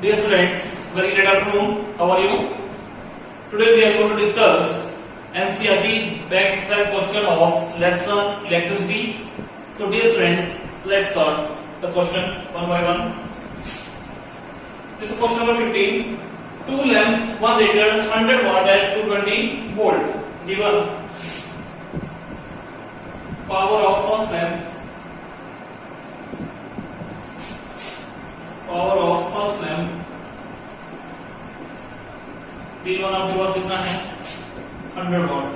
Dear students, very good afternoon. How are you? Today we are going to discuss NCERT back exercise question of lesson electricity. So dear students, let's start the question one by one. This is question number 15. Two lamps, one rated 100 watt at 220 volt. Given power of first lamp. Power of first lamp P1 आपके पास कितना है 100 वाट,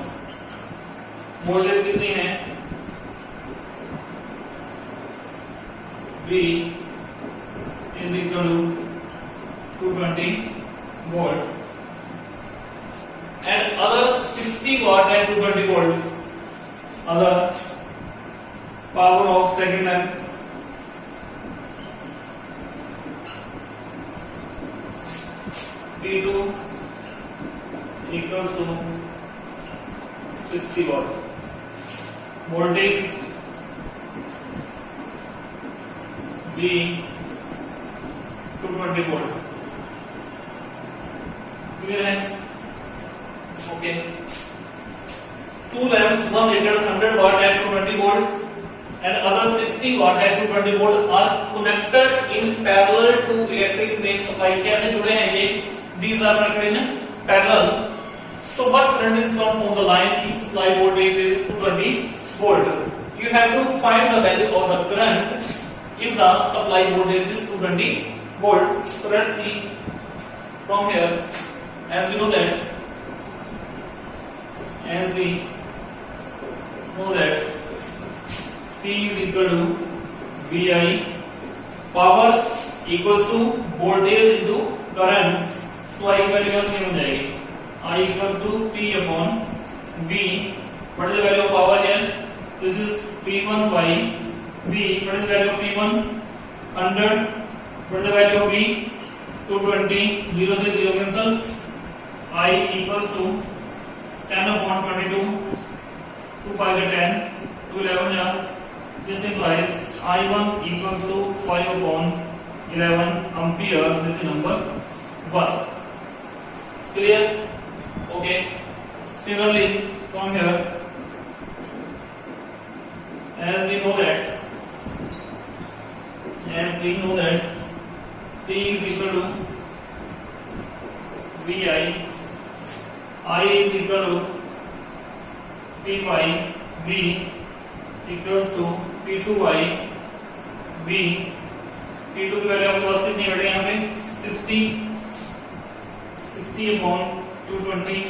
voltage कितनी है V is equal to 220 volt and other 60 watt at 220 volt, other power of second lamp P2 equals to 60 watt. Voltage V 220 volt. Clear है? Okay. Two lamps, one rated 100 watt at 220 volt and other 60 watt at 220 volt are connected in parallel to electric main supply. कैसे जुड़े हैं ये? These are connected in parallel. So what current is come from the line if supply voltage is 220 volt? You have to find the value of the current if the supply voltage is 220 volt. So let's see from here. As we know that P is equal to VI, power equals to voltage into current. तो I की value क्या हो जाएगी I equals to P upon V. What is the value of power here? This is P1 by V. What is the value of P1? 100. What is the value of V? 220. 0 से 0 cancel. I equals to 10 upon 22. 2 5 is 10. 2 11 ja. This implies I1 equals to 5 upon 11 ampere. This is number 1. Clear? Okay. Similarly, from here, as we know that T is equal to VI, I is equal to P by V equals to P2 by V. P2 की value आपके पास कितनी है यहाँ पे 60 upon 220.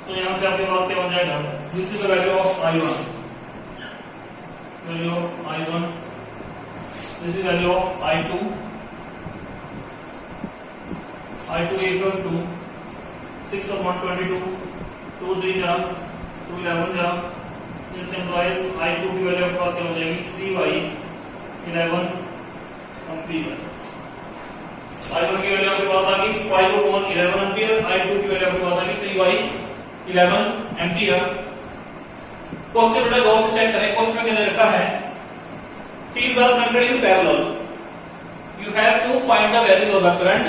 तो यहाँ से आपके पास क्या हो जाएगा this is the value of I1, value of I1, this is value of I2. I2 equal to 6 upon 22. 2 3 जा 2 11 जा. दिस इंप्लाइज I2 की वैल्यू आपके पास क्या हो जाएगी 3 by 11 एम्पीयर. I1 की वैल्यू आपके पास आ गई 5 upon 11 एम्पीयर. I2 की वैल्यू आपके पास आ गई 3 by 11 एम्पीयर. क्वेश्चन बड़ा गौर से चेक करें. क्वेश्चन में क्या लिखा है These are connected in parallel. You have to find the value of the current,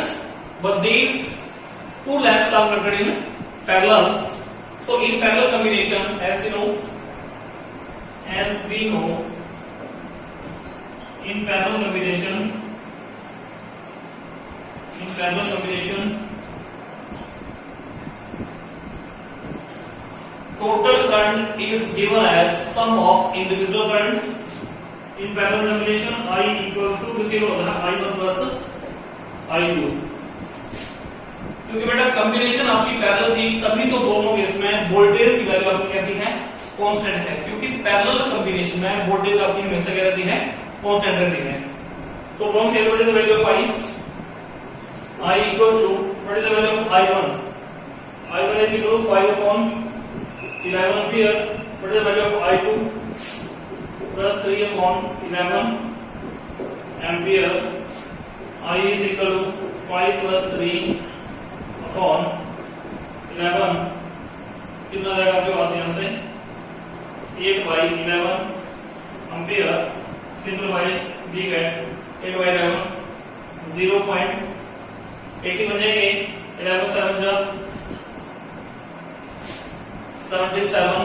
but these two lamps are connected in parallel. So in parallel combination, as we know, in parallel combination, total current is given as sum of individual currents. In parallel combination, I equals to किसके होगा I1 plus I2. क्योंकि बेटा combination आपकी parallel थी तभी तो दोनों case में वोल्टेज की वैल्यू आपकी कैसी है कांस्टेंट है, क्योंकि पैरेलल कॉम्बिनेशन में वोल्टेज आपकी हमेशा क्या रहती है कांस्टेंट रहती है. तो from here what is the value of I equals to what is the value of I1? I1 is equal to 5 upon 11 ampere. What is the value of I2? Plus 3 upon 11 ampere. I is equal to 5 plus 3 upon 11. कितना जाएगा आपके पास यहाँ से 8 by 11 ampere. Simplify, we get 8 by 11 0.80 बन जाएंगे 11 7 जा 77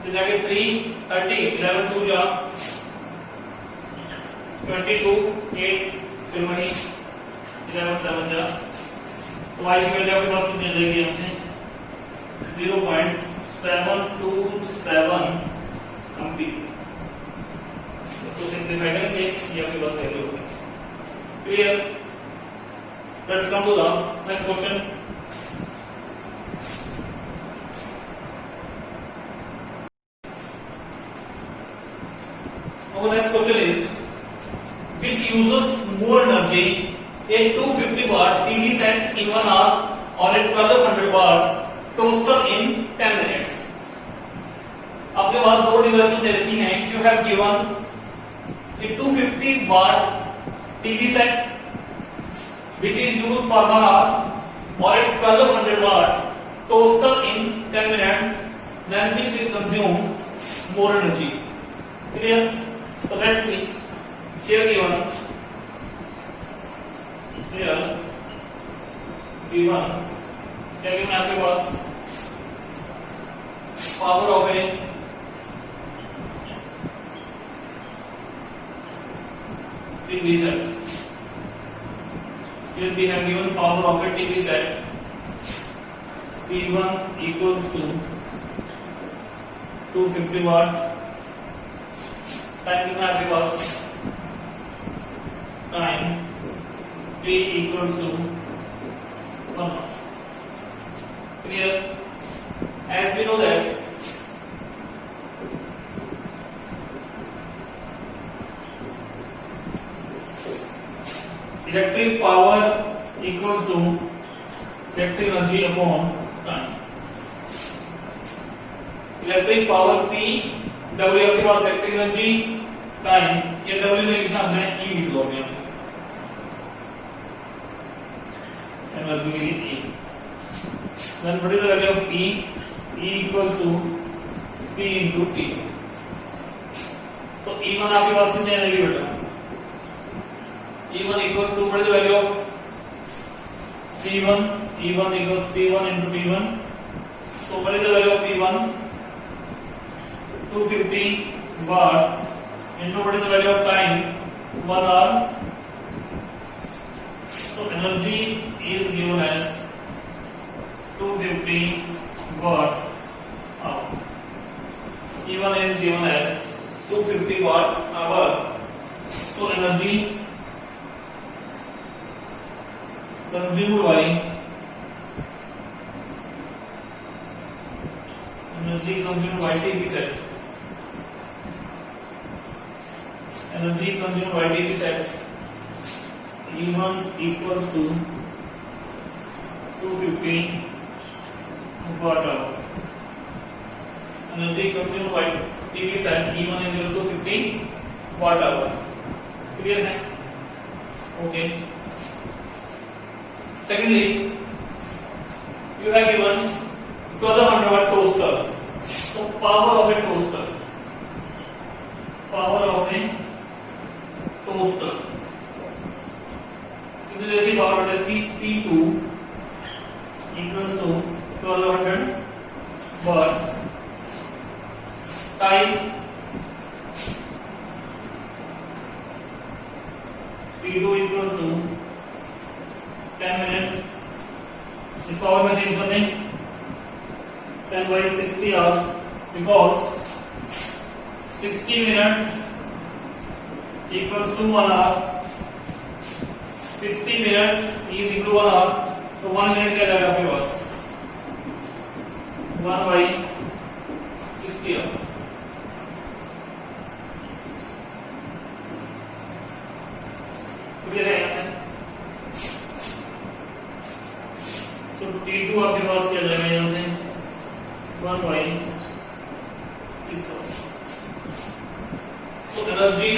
तो जाके 3 30 11 2 जा 22 8 फिर वही 11 7 जा तो y की वैल्यू आपके पास कितनी आ जाएगी हमसे 0.727 एम्पीयर इसको सिंपलीफाई करेंगे ये आपके पास वैल्यू होगी clear let's come to the next question our next question is which uses more energy a 250 watt TV set in 1 hour or a 1200 watt toaster in 10 minutes आपके पास दो डिवाइसेस दे रखी हैं you have given a 250 watt TV set which is used for 1 hour or a 1200 watt toaster in 10 minutes then which will consume more energy clear so let's see here given here given क्या given आपके पास power of a TV set here we have given power of a TV set P1 equals to 250 watt time कितना आपके पास time P equals to 1 clear as we know that electric power equals to electric energy upon time electric power P W आपके पास electric energy time ये W नहीं लिखना हमने E लिख दो यहाँ एनर्जी के लिए E then what is the value of E E equals to P into T तो E1 आपके पास कितनी आ जाएगी बेटा E1 equals to what is the value of P1 E1 equals P1 into P1 so what is the value of P1 250 watt into what is the value of time 1 hour so energy is given as 250 watt hour E1 is given as 250 watt hour so energy consumed by TV set energy consumed by TV set E1 equals to 250 watt hour energy consumed by TV set E1 is equal to 250 watt hour clear है okay secondly you have given 1200 watt toaster so power of a toaster कितनी power है इसकी P2 equals to 1200 watt time P2 equals to 10 minutes इस power में change करने 10 by 60 hours because 60 minutes equals to 1 hour 60 minutes is equal to 1 hour तो 1 minute क्या जाएगा आपके पास 1 by 60 hour क्लियर है यहाँ से तो T2 आपके पास क्या जाएगा यहाँ से 1 by 6 hours तो एनर्जी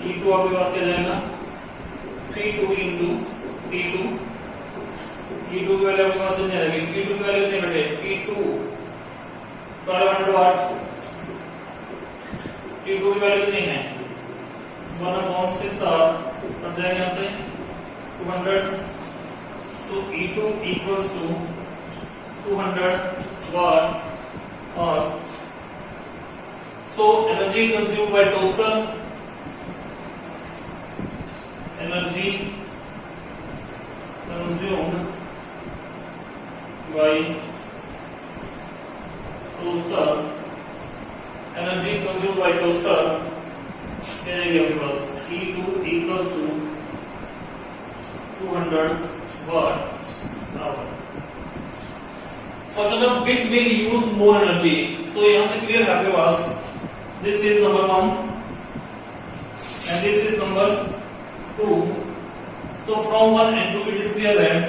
E2 आपके पास क्या जाएगा P2 into T2 E2 की वैल्यू आपके पास कितनी आ जाएगी P2 की वैल्यू कितनी बटे P2 1200 वाट T2 E2 की वैल्यू कितनी है 1/6 कट जाएगा यहाँ से 200 so E2 equals to 200 watt or so energy consumed by toaster energy consumed by toaster energy consumed by toaster क्या जाएगी आपके पास E2 equals to 200 watt hour. Question of which will use more energy? So यहाँ से clear है आपके पास. This is number 1 and this is number 2. So from 1 and 2 it is clear that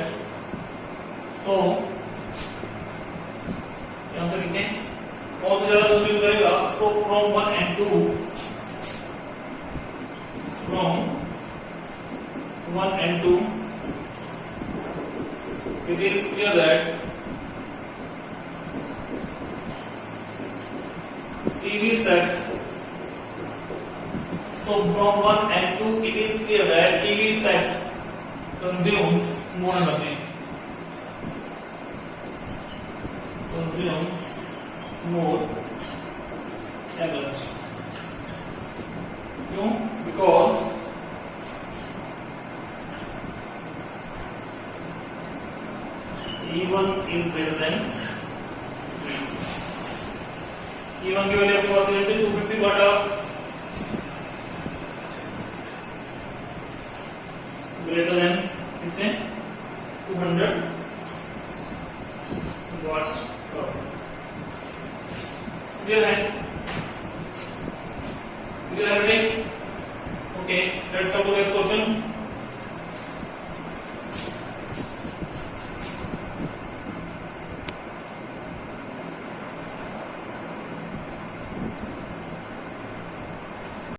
so यहाँ से लिखें कौन सा ज्यादा कंज्यूम करेगा? So from 1 and 2 from 1 and 2 it is clear that PV set so from 1 and 2 it is clear that PV set consumes more energy consumes more energy क्यों? Because E1 is greater than E1 की value आपके पास है 250 वाट greater than किससे 200 वाट clear है